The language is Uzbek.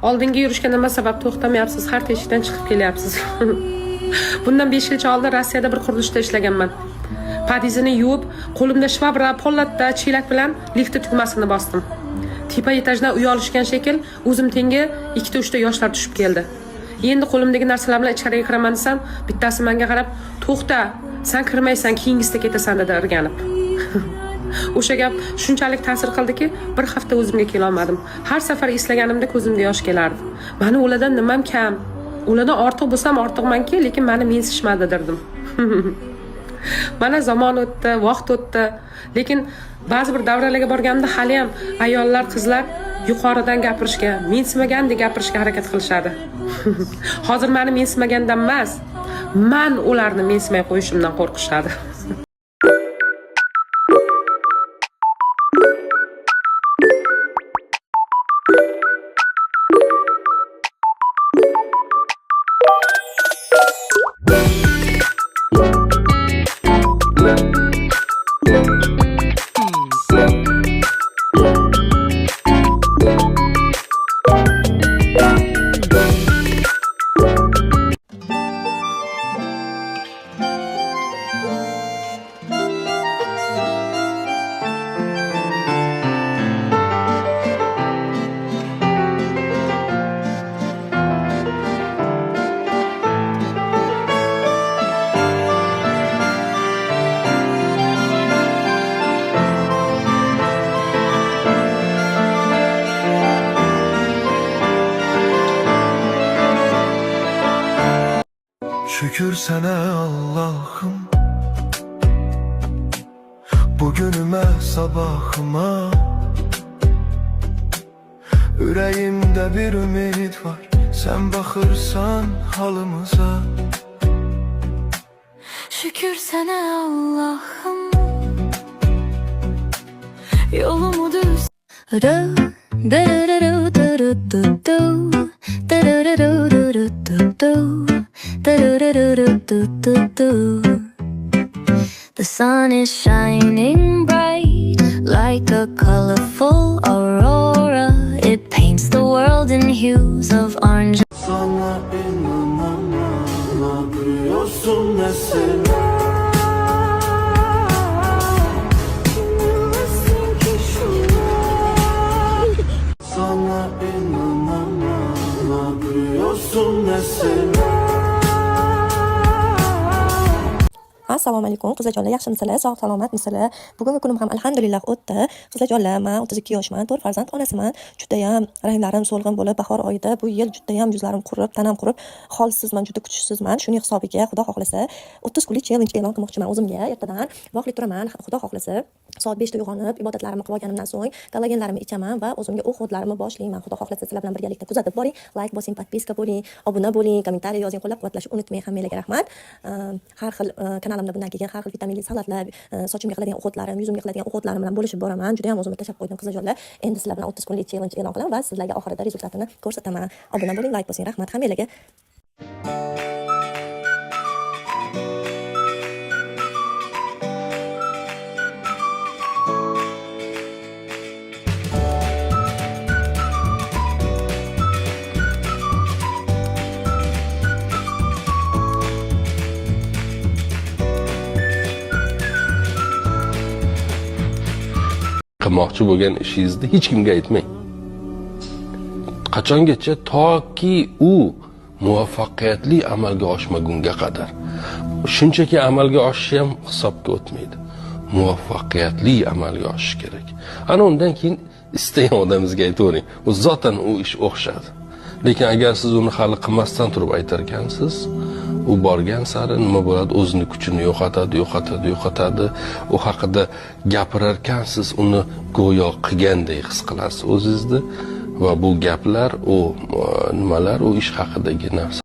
Oldinga yurishga nima sabab to'xtamayapsiz? Har teshikdan chiqib kelyapsiz. Bundan 5 yilcha oldin Rossiyada bir qurilishda ishlaganman. Padizini yuvib, qo'limda shvabra, pollatda, chelak bilan liftni tugmasini bosdim. Tepa etajdan uy olishgan shekil, o'zim tengi 2-3 yoshlar tushib keldi. Endi qo'limdagi narsalar bilan ichkariga kiraman desam, bittasi menga qarab, "To'xta, sen kirmaysan, keyingisida ketasan" dedi irganib. O'sha gap shunchalik ta'sir qildiki, bir hafta o'zimga kela olmadim. Har safar eslaganimda ko'zimga yosh kelardi. Mani ulardan nimam kam? Ulardan ortiq bo'lsam ortiqmanki, lekin meni mensishmadi derdim. Mana zamon o'tdi, vaqt o'tdi, lekin ba'zi bir davralarga borganda hali ham ayollar, qizlar yuqoridan gapirishga, mensimagandek gapirishga harakat qilishadi. Hozir meni mensimagandan emas, men ularni mensimay qo'yishimdan qo'rqishadi. Şükür sana Allah'ım, bugünüme sabahıma. Yüreğimde bir ümit var, sen bakırsan halımıza. Şükür sana Allah'ım, yolumu düz. The sun is shining bright like a colorful aurora. It paints the world in hues of orange. Sana inanamam, ne yapıyorsun mesela? Sana inanamam, ne yapıyorsun mesela? Assalomu alaykum qizlarjonlar, yaxshimisizlar? Sog' salomatmisizlar? Bugungi kunim ham alhamdulillah o'tdi. Qizlarjonlar, men 32 yoshman, 4 farzand onasiman. Juda ham ranglarim so'lg'in bo'lib, bahor oyida bu yil juda ham yuzlarim qurib, tanam qurib, holsizman, juda kuchsizman. Shuning hisobiga Xudo xohlasa 30 kunlik challenge e'lon qilmoqchiman o'zimga. Ertadan vaqtli turaman, Xudo xohlasa soat 5 da uyg'onib, ibodatlarimni qilib olganimdan so'ng kollagenlarimni ichaman va o'zimga o'quvlarimni boshlayman. Xudo xohlasa sizlar bilan birgalikda kuzatib boring, like bosing, podpiska bo'ling, obuna bo'ling, kommentariy yozing, qo'llab-quvvatlashni unutmang. Hammalarga rahmat. Har xil kanalimda bundan keyin har xil vitaminli salatlar, sochimga qiladigan o'qotlarim, yuzimga qiladigan o'qotlarim bilan bo'lishib boraman. Juda ham o'zimga tashab qo'ydim qizlarjonlar. Endi sizlar bilan 30 kunlik challenge e'lon qilaman va sizlarga oxirida rezultatini ko'rsataman. Obuna bo'ling, like bosing. Rahmat hammalarga. Qilmoqchi bo'lgan ishingizni hech kimga aytmang. Qachongacha? Toki u muvaffaqiyatli amalga oshmagunga qadar. Shunchaki amalga oshishi ham hisobga o'tmaydi. Muvaffaqiyatli amalga oshish kerak. Ana undan keyin istagan odamingizga aytavering. U zotan u ish o'xshadi. Lekin agar siz uni hali qilmasdan turib aytar ekansiz, u borgan sari nima bo'ladi? O'zining kuchini yo'qotadi. U haqida gapirar ekansiz, uni go'yo qilgandek his qilasiz o'zingizni va bu gaplar, u nimalar, u ish haqidagi narsa.